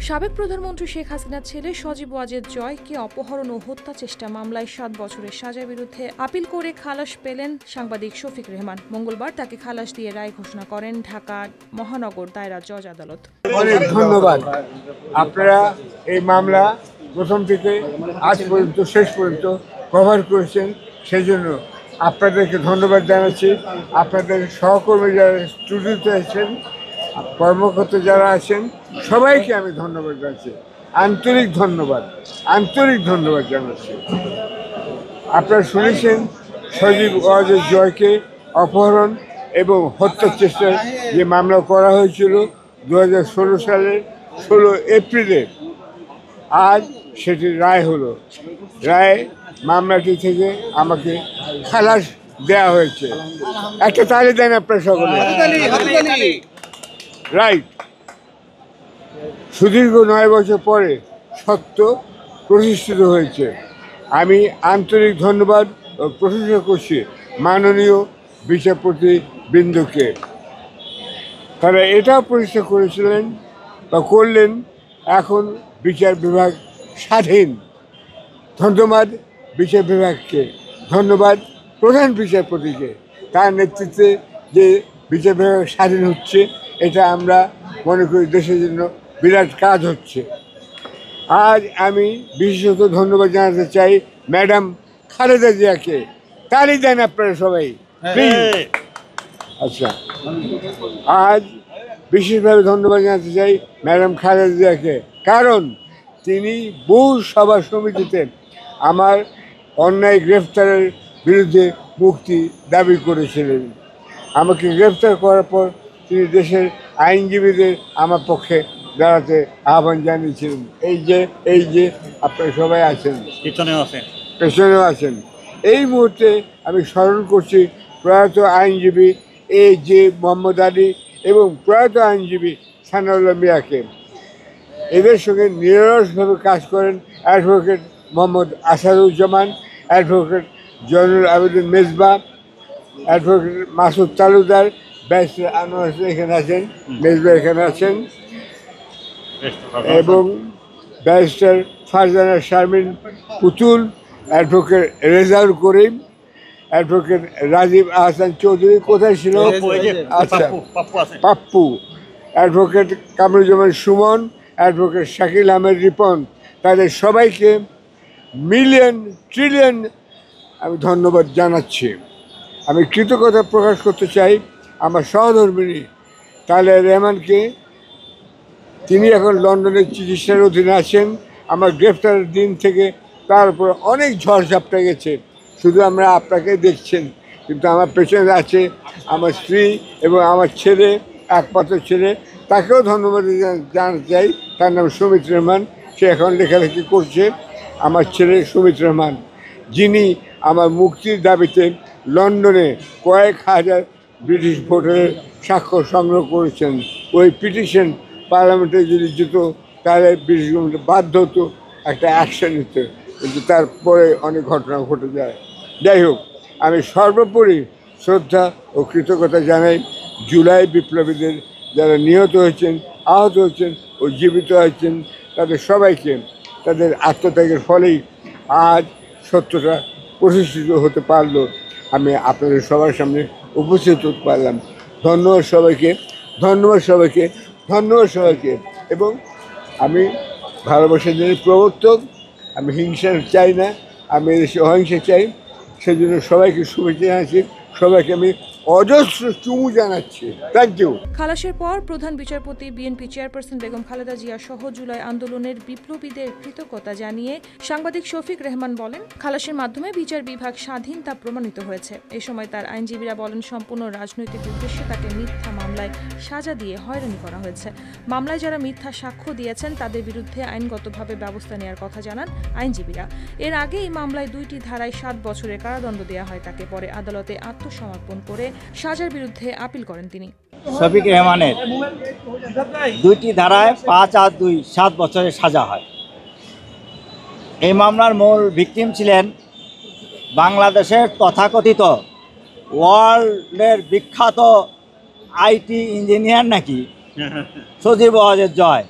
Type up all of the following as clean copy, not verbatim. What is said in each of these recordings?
সাবেক প্রধানমন্ত্রী শেখ হাসিনার ছেলে সজীব ওয়াজেদ জয়কে অপহরণ ও হত্যা চেষ্টা মামলায় ৭ বছরের সাজার বিরুদ্ধে আপিল করে খালাস পেলেন সাংবাদিক শফিক রেহমান। মঙ্গলবার তাকে খালাস দিয়ে রায় ঘোষণা করেন ঢাকা মহানগর দায়রা জজ আদালত। অনেক ধন্যবাদ। আপনারা এই মামলা প্রথম থেকে আজ পর্যন্ত শেষ পর্যন্ত কভার করেছেন, সেই জন্য আপনাদেরকে ধন্যবাদ জানাচ্ছি। আপনাদের সহকর্মী যারা স্টুডিওতে আছেন, কর্মকর্তা যারা আছেন, সবাইকে আমি ধন্যবাদ জানাচ্ছি। আন্তরিক ধন্যবাদ জানাচ্ছি। আপনারা শুনেছেন সজীব ওয়াজেদ জয়কে অপহরণ এবং হত্যার চেষ্টার যে মামলা করা হয়েছিল 2016 সালের 16 এপ্রিলে। আজ সেটি রায় হলো। রায় মামলাটি থেকে আমাকে খালাস দেওয়া হয়েছে। একটা তালি দেন আপনার সকলে। রাইট। সুদীর্ঘ 9 বছর পরে সত্য প্রতিষ্ঠিত হয়েছে। আমি আন্তরিক ধন্যবাদ ও প্রশংসা করছি মাননীয় বিচারপতি বৃন্দকে। তারা এটাও প্রতিষ্ঠা করেছিলেন বা করলেন এখন বিচার বিভাগ স্বাধীন। ধন্যবাদ বিচার বিভাগকে, ধন্যবাদ প্রধান বিচারপতিকে। তার নেতৃত্বে যে বিচার বিভাগ স্বাধীন হচ্ছে, এটা আমরা মনে করি দেশের জন্য বিরাট কাজ হচ্ছে। আজ আমি বিশেষত ধন্যবাদ জানাতে চাই ম্যাডাম খালেদা জিয়াকে। তালি দেন আপনারা সবাই। আচ্ছা, আজ বিশেষভাবে ধন্যবাদ জানাতে চাই ম্যাডাম খালেদা জিয়াকে, কারণ তিনি বহু সভা সমিতিতে আমার অন্যায় গ্রেফতারের বিরুদ্ধে মুক্তি দাবি করেছিলেন। আমাকে গ্রেফতার করার পর তিনি দেশের আইনজীবীদের আমার পক্ষে দাঁড়াতে আহ্বান জানিয়েছিলেন। এই যে আপনারা সবাই আছেন, পেছনেও আছেন। এই মুহূর্তে আমি স্মরণ করছি প্রয়াত আইনজীবী A.J. মোহাম্মদ আলী এবং প্রয়াত আইনজীবী সানাউল্লাহ মিয়াকে। এদের সঙ্গে নিরলসভাবে কাজ করেন advocate Mohammad Asaduzzaman, advocate Zainul Abedin Mezba, advocate Masud Talukdar, barrister Anwar এখানে আছেন, মেজবা এখানে আছেন, এবং ব্যারিস্টার ফারজানা শারমিন পুতুল, অ্যাডভোকেট রেজাউল করিম, অ্যাডভোকেট রাজীব আহসান চৌধুরী কোথায় ছিল? আচ্ছা, পাপ্পু, অ্যাডভোকেট কামরুজ্জামান সুমন, অ্যাডভোকেট শাকিল আহমেদ রিপন। তাদের সবাইকে মিলিয়ন ট্রিলিয়ন আমি ধন্যবাদ জানাচ্ছি। আমি কৃতজ্ঞতা প্রকাশ করতে চাই আমার সহধর্মিণী তালেয়া রহমানকে। তিনি এখন লন্ডনের চিকিৎসার অধীনে আছেন। আমার গ্রেফতারের দিন থেকে তার উপর অনেক ঝড়ঝাপটা গেছে। শুধু আমরা আপনাকে দেখছেন, কিন্তু আমার পেছনে আছে আমার স্ত্রী এবং আমার ছেলে, একমাত্র ছেলে। তাকেও ধন্যবাদ জানাতে চাই। তার নাম সুমিত রহমান। সে এখন লেখালেখি করছে। আমার ছেলে সুমিত রহমান, যিনি আমার মুক্তির দাবিতে লন্ডনে কয়েক হাজার ব্রিটিশ ভোটারের স্বাক্ষর সংগ্রহ করেছেন। ওই পিটিশন পার্লামেন্টে যদি যেত তাহলে ব্রিটিশ গভর্নমেন্ট বাধ্য হতো একটা অ্যাকশন নিতে, কিন্তু তারপরে অনেক ঘটনা ঘটে যায়। যাই হোক, আমি সর্বোপরি শ্রদ্ধা ও কৃতজ্ঞতা জানাই জুলাই বিপ্লবীদের যারা নিহত হয়েছেন, আহত হয়েছেন ও জীবিত হয়েছেন, তাদের সবাইকে। তাদের আত্মত্যাগের ফলেই আজ সত্যটা প্রতিষ্ঠিত হতে পারলো। আমি আপনাদের সবার সামনে উপস্থিত হতে পারলাম। ধন্যবাদ সবাইকে, ধন্যবাদ সবাইকে, ধন্যবাদ সবাইকে। এবং আমি ভালোবাসার জন্য প্রবর্তক। আমি হিংসা চাই না, আমি এদেশে অহিংসা চাই। সেজন্য সবাইকে শুভেচ্ছা জানাচ্ছি, সবাইকে আমি অজস্র চুমু জানাচ্ছি। Thank you. খালাসের পর প্রধান বিচারপতি বিএনপি চেয়ারপারসন বেগম খালেদা জিয়া সহ জুলাই আন্দোলনের বিপ্লবীদের কৃতজ্ঞতা জানিয়ে সাংবাদিক শফিক রেহমান বলেন, খালাসের মাধ্যমে বিচার বিভাগ স্বাধীন তা প্রমাণিত হয়েছে। এ সময় তার আইনজীবীরা বলেন, সম্পূর্ণ রাজনৈতিক উদ্দেশ্যে তাকে মিথ্যা মামলায় সাজা দিয়ে হয়রানি করা হয়েছে। মামলায় যারা মিথ্যা সাক্ষ্য দিয়েছেন তাদের বিরুদ্ধে আইনগতভাবে ব্যবস্থা নেওয়ার কথা জানান আইনজীবীরা। এর আগে এই মামলায় 2টি ধারায় 7 বছরের কারাদণ্ড দেওয়া হয় তাকে। পরে আদালতে আত্মসমর্পণ করে সাজার বিরুদ্ধে আপিল করেন তিনি। শফিক রেহমানের 2টি ধারায় 5 আর 2 7 বছরের সাজা হয়। এই মামলার মূল ভিকটিম ছিলেন বাংলাদেশের তথাকথিত ওয়ার্ল্ডের বিখ্যাত আইটি ইঞ্জিনিয়ার নাকি সজীব ওয়াজেদ জয়।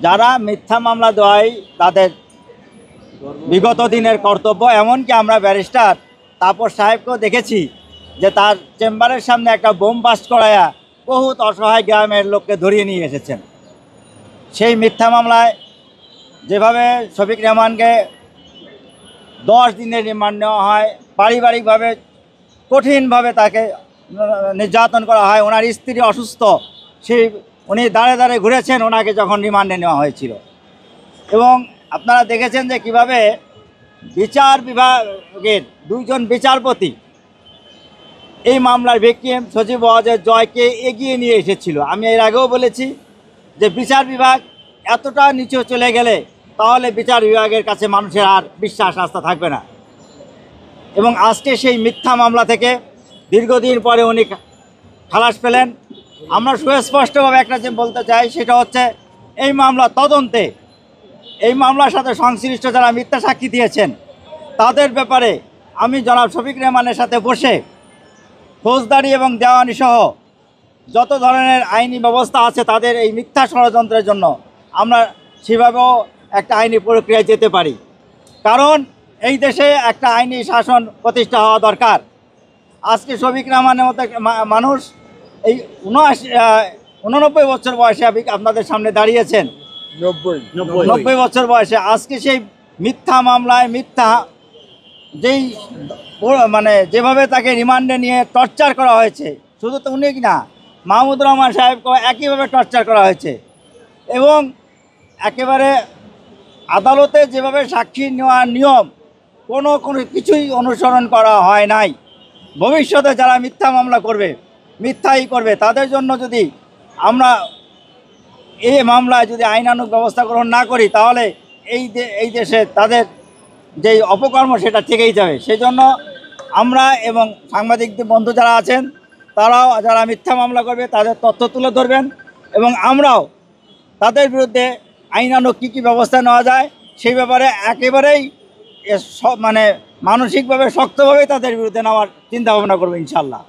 যারা মিথ্যা মামলা দেওয়াই তাদের বিগত দিনের কর্তব্য। এমনকি আমরা ব্যারিস্টার তাপস সাহেবকেও দেখেছি যে তার চেম্বারের সামনে একটা বোম বাস্ট করায়া বহুত অসহায় গ্রামের লোককে ধরিয়ে নিয়ে এসেছেন। সেই মিথ্যা মামলায় যেভাবে শফিক রেহমানকে 10 দিনের রিমান্ড নেওয়া হয়, পারিবারিকভাবে কঠিনভাবে তাকে নির্যাতন করা হয়। ওনার স্ত্রী অসুস্থ, সেই উনি দাঁড়ে দাঁড়ে ঘুরেছেন ওনাকে যখন রিমান্ডে নেওয়া হয়েছিল। এবং আপনারা দেখেছেন যে কিভাবে বিচার বিভাগের 2 জন বিচারপতি এই মামলার ভিকটিম সজীব ওয়াজেদ জয়কে এগিয়ে নিয়ে এসেছিল। আমি এর আগেও বলেছি যে বিচার বিভাগ এতটা নিচে চলে গেলে তাহলে বিচার বিভাগের কাছে মানুষের আর বিশ্বাস আস্থা থাকবে না। এবং আজকে সেই মিথ্যা মামলা থেকে দীর্ঘদিন পরে উনি খালাস পেলেন। আমরা সুস্পষ্টভাবে একটা যে বলতে চাই সেটা হচ্ছে এই মামলা তদন্তে এই মামলার সাথে সংশ্লিষ্ট যারা মিথ্যা সাক্ষী দিয়েছেন তাদের ব্যাপারে আমি জনাব শফিক রেহমানের সাথে বসে ফৌজদারি এবং দেওয়ানি সহ যত ধরনের আইনি ব্যবস্থা আছে তাদের এই মিথ্যা ষড়যন্ত্রের জন্য আমরা সেভাবেও একটা আইনি প্রক্রিয়ায় যেতে পারি। কারণ এই দেশে একটা আইনি শাসন প্রতিষ্ঠা হওয়া দরকার। আজকে শফিক রেহমানের মতো মানুষ এই 89 বছর বয়সে আপনাদের সামনে দাঁড়িয়েছেন, 90 বছর বয়সে। আজকে সেই মিথ্যা মামলায় মিথ্যা যেই মানে যেভাবে তাকে রিমান্ডে নিয়ে টর্চার করা হয়েছে, শুধু তো উনি না মাহমুদুর রহমান সাহেবকে একইভাবে টর্চার করা হয়েছে। এবং একেবারে আদালতে যেভাবে সাক্ষী নেওয়ার নিয়ম কোনো কিছুই অনুসরণ করা হয় নাই। ভবিষ্যতে যারা মিথ্যা মামলা করবে, মিথ্যাই করবে, তাদের জন্য যদি আমরা এই মামলায় যদি আইনানুগ ব্যবস্থা গ্রহণ না করি তাহলে এই দেশে তাদের যেই অপকর্ম সেটা থেকেই যাবে। সেই জন্য আমরা এবং সাংবাদিকদের বন্ধু যারা আছেন তারাও যারা মিথ্যা মামলা করবে তাদের তথ্য তুলে ধরবেন এবং আমরাও তাদের বিরুদ্ধে আইনানুগ কী ব্যবস্থা নেওয়া যায় সেই ব্যাপারে একেবারেই মানে মানসিকভাবে শক্তভাবেই তাদের বিরুদ্ধে নেওয়ার চিন্তা ভাবনা করবো ইনশাল্লাহ।